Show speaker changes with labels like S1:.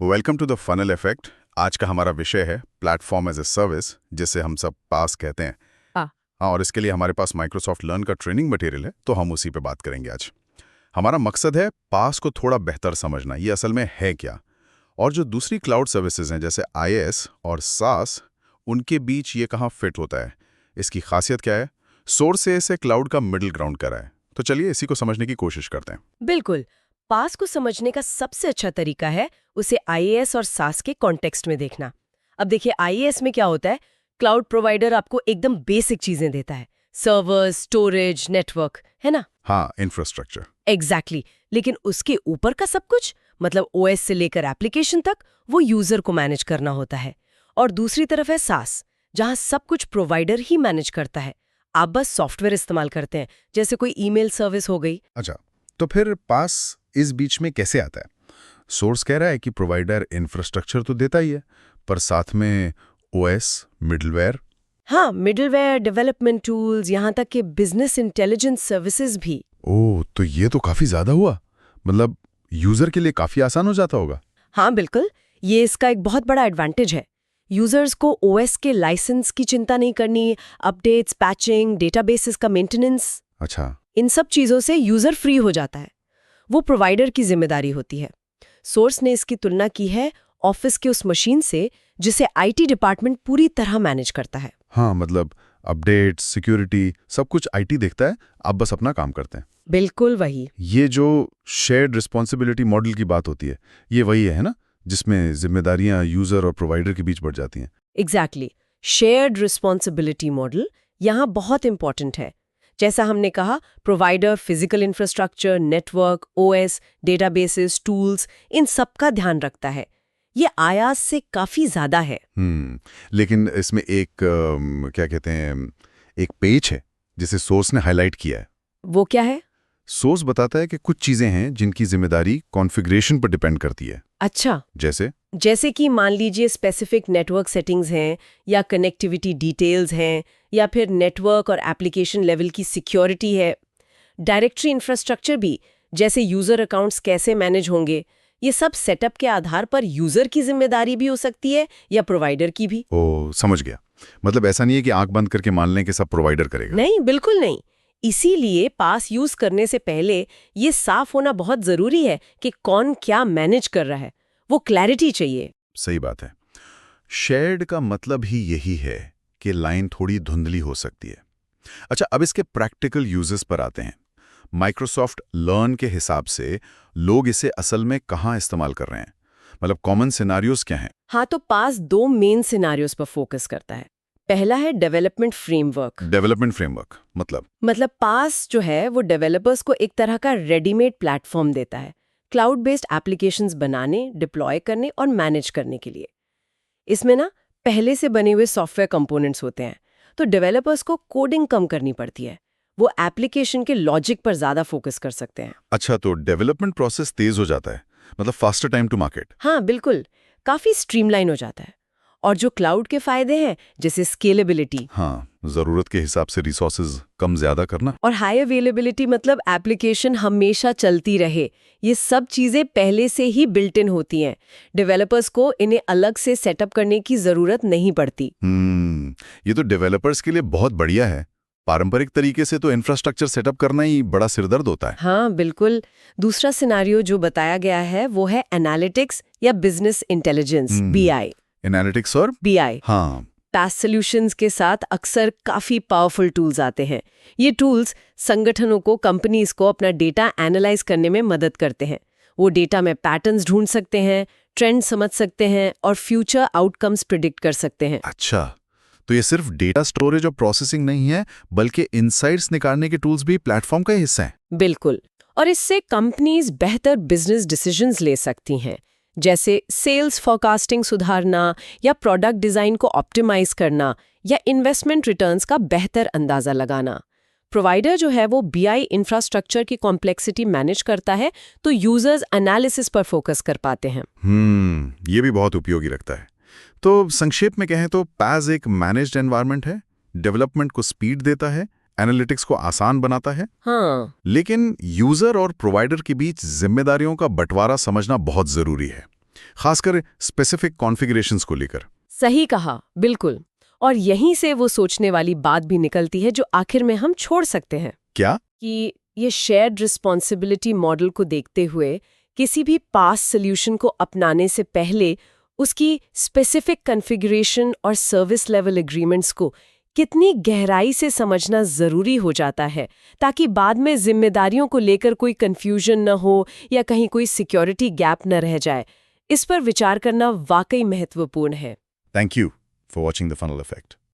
S1: Welcome to the funnel effect. आज का हमारा विषय है प्लेटफॉर्म एज ए सर्विस, जिसे हम सब पास कहते हैं।
S2: हाँ।
S1: हाँ, और इसके लिए हमारे पास माइक्रोसॉफ्ट लर्न का ट्रेनिंग मटेरियल है, तो हम उसी पे बात करेंगे आज। हमारा मकसद है पास को थोड़ा बेहतर समझना, ये असल में है क्या, और जो दूसरी क्लाउड सर्विसेज हैं जैसे IaaS और SaaS, उनके बीच ये कहाँ फिट होता है, इसकी खासियत क्या है, सोर्स से इसे क्लाउड का मिडिल ग्राउंड करा है। तो चलिए इसी को समझने की कोशिश करते हैं।
S2: बिल्कुल। पास को समझने का सबसे अच्छा तरीका है उसे आईएएस और सास के कॉन्टेक्स्ट में देखना। अब देखिए, आईएएस में क्या होता है, क्लाउड प्रोवाइडर आपको एकदम बेसिक चीजें देता है, सर्वर्स, स्टोरेज, नेटवर्क, है ना।
S1: हाँ, इंफ्रास्ट्रक्चर।
S2: एग्जैक्टली। लेकिन उसके ऊपर का सब कुछ, मतलब ओएस से लेकर एप्लीकेशन तक, वो यूजर को मैनेज करना होता है। और दूसरी तरफ है सास, जहां सब कुछ प्रोवाइडर ही मैनेज करता है, आप बस सॉफ्टवेयर इस्तेमाल करते हैं, जैसे कोई ईमेल सर्विस हो गई।
S1: अच्छा, तो फिर पास इस बीच में कैसे आता है? सोर्स कह रहा है कि प्रोवाइडर इंफ्रास्ट्रक्चर तो देता ही है, पर साथ में OS, मिडलवेयर।
S2: हाँ, मिडलवेयर, डेवलपमेंट टूल्स, यहाँ तक कि बिजनेस इंटेलिजेंस सर्विसेज भी।
S1: ओह, तो ये तो काफी ज्यादा हुआ। मतलब यूजर के लिए काफी आसान हो जाता होगा।
S2: हाँ बिल्कुल, ये इसका एक बहुत बड़ा एडवांटेज है। यूजर्स को ओएस के लाइसेंस की चिंता नहीं करनी, अपडेट्स, पैचिंग, डेटाबेसेस का मेंटेनेंस,
S1: अच्छा।
S2: इन सब चीजों से यूजर फ्री हो जाता है। वो प्रोवाइडर की जिम्मेदारी होती है। सोर्स ने इसकी तुलना की है ऑफिस के उस मशीन से जिसे आईटी डिपार्टमेंट पूरी तरह मैनेज करता है।
S1: हाँ, मतलब अपडेट, सिक्योरिटी, सब कुछ IT देखता है, आप बस अपना काम करते हैं।
S2: बिल्कुल वही।
S1: ये जो शेयर्ड रिस्पॉन्सिबिलिटी मॉडल की बात होती है, ये वही है ना, जिसमें जिम्मेदारियां यूजर और प्रोवाइडर के बीच बढ़ जाती हैं।
S2: एग्जैक्टली। शेयर्ड रिस्पॉन्सिबिलिटी मॉडल यहाँ बहुत इंपॉर्टेंट है। जैसा हमने कहा, provider physical infrastructure, network, OS, databases, tools, इन सब का ध्यान रखता है। ये आयास से काफी ज्यादा है।
S1: लेकिन इसमें एक क्या कहते हैं, एक पेज है जिसे सोर्स ने हाईलाइट किया है।
S2: वो क्या है?
S1: सोर्स बताता है कि कुछ चीजें हैं जिनकी जिम्मेदारी कॉन्फ़िगरेशन पर डिपेंड करती है।
S2: अच्छा।
S1: जैसे
S2: कि मान लीजिए स्पेसिफिक नेटवर्क सेटिंग्स हैं, या कनेक्टिविटी डिटेल्स हैं, या फिर नेटवर्क और एप्लीकेशन लेवल की सिक्योरिटी है। डायरेक्टरी इंफ्रास्ट्रक्चर भी, जैसे यूजर अकाउंट्स कैसे मैनेज होंगे, ये सब सेटअप के आधार पर यूजर की जिम्मेदारी भी हो सकती है या प्रोवाइडर की भी।
S1: ओ, समझ गया। मतलब ऐसा नहीं है कि आंख बंद करके मान लें कि सब प्रोवाइडर करेगा।
S2: नहीं, बिल्कुल नहीं। इसीलिए पास यूज करने से पहले ये साफ होना बहुत जरूरी है कि कौन क्या मैनेज कर रहा है। वो क्लैरिटी चाहिए।
S1: सही बात है। शेयर्ड का मतलब ही यही है कि लाइन थोड़ी धुंधली हो सकती है। अच्छा, अब इसके प्रैक्टिकल यूजेस पर आते हैं। माइक्रोसॉफ्ट लर्न के हिसाब से लोग इसे असल में कहाँ इस्तेमाल कर रहे हैं, मतलब कॉमन सिनारियोज क्या हैं?
S2: हाँ, तो पास दो मेन सिनारियोज पर फोकस करता है। पहला है डेवलपमेंट फ्रेमवर्क।
S1: डेवलपमेंट फ्रेमवर्क
S2: मतलब पास जो है वो डेवलपर्स को एक तरह का रेडीमेड प्लेटफॉर्म देता है, क्लाउड बेस्ड एप्लीकेशंस बनाने, डिप्लॉय करने और मैनेज करने के लिए। इसमें ना पहले से बने हुए सॉफ्टवेयर कंपोनेंट्स होते हैं, तो डेवलपर्स को कोडिंग कम करनी पड़ती है। वो एप्लीकेशन के लॉजिक पर ज्यादा फोकस कर सकते हैं।
S1: अच्छा, तो डेवलपमेंट प्रोसेस तेज हो जाता है, मतलब फास्टर टाइम टू मार्केट।
S2: हाँ बिल्कुल, काफी स्ट्रीमलाइन हो जाता है। और जो क्लाउड के फायदे हैं, जैसे स्केलेबिलिटी,
S1: हाँ, जरूरत के हिसाब से रिसोर्सेज कम ज्यादा करना,
S2: और हाई अवेलेबिलिटी, मतलब एप्लीकेशन हमेशा चलती रहे, ये सब चीजें पहले से ही बिल्ट इन होती हैं। डेवलपर्स को इन्हें अलग से सेटअप करने की जरूरत नहीं पड़ती।
S1: ये तो डेवलपर्स के लिए बहुत बढ़िया है। पारंपरिक तरीके से तो इंफ्रास्ट्रक्चर सेटअप करना ही बड़ा सिरदर्द होता है।
S2: हाँ बिल्कुल। दूसरा सिनारियो जो बताया गया है वो है एनालिटिक्स या बिजनेस इंटेलिजेंस, BI।
S1: एनालिटिक्स और
S2: BI,
S1: हाँ,
S2: पास सॉल्यूशंस के साथ अक्सर काफी पावरफुल टूल्स आते हैं। ये टूल्स संगठनों को, कंपनीज को अपना डेटा एनालाइज करने में मदद करते हैं। वो डेटा में पैटर्न्स ढूंढ सकते हैं, ट्रेंड समझ सकते हैं और फ्यूचर आउटकम्स प्रिडिक्ट कर सकते हैं।
S1: अच्छा, तो ये सिर्फ डेटा स्टोरेज और प्रोसेसिंग नहीं है, बल्कि इनसाइट्स निकालने के टूल्स भी प्लेटफॉर्म का हिस्सा हैं।
S2: बिल्कुल। और इससे कंपनीज बेहतर बिजनेस डिसीजंस ले सकती हैं, जैसे सेल्स फोरकास्टिंग सुधारना, या प्रोडक्ट डिजाइन को ऑप्टिमाइज करना, या इन्वेस्टमेंट रिटर्न्स का बेहतर अंदाजा लगाना। प्रोवाइडर जो है वो BI इंफ्रास्ट्रक्चर की कॉम्प्लेक्सिटी मैनेज करता है, तो यूजर्स एनालिसिस पर फोकस कर पाते हैं।
S1: ये भी बहुत उपयोगी लगता है। तो संक्षेप में कहें तो पास एक मैनेज्ड एनवायरनमेंट है, डेवलपमेंट को स्पीड देता है, एनालिटिक्स को आसान बनाता है।
S2: हाँ।
S1: लेकिन यूजर और प्रोवाइडर के बीच जिम्मेदारियों का बंटवारा समझना बहुत जरूरी है। खासकर स्पेसिफिक कॉन्फ़िगरेशंस को लेकर।
S2: सही कहा, बिल्कुल। और यहीं से वो सोचने वाली बात भी निकलती है जो आखिर में हम छोड़ सकते हैं
S1: क्या?
S2: कि ये शेयर्ड रिस्पॉन्सिबिलिटी मॉडल को देखते हुए किसी भी पास सॉल्यूशन को अपनाने से पहले उसकी स्पेसिफिक कॉन्फ़िगरेशन और सर्विस लेवल एग्रीमेंट्स को कितनी गहराई से समझना ज़रूरी हो जाता है, ताकि बाद में जिम्मेदारियों को लेकर कोई कन्फ्यूजन न हो या कहीं कोई सिक्योरिटी गैप न रह जाए। इस पर विचार करना वाकई महत्वपूर्ण है।
S1: Thank you for watching The Funnel Effect.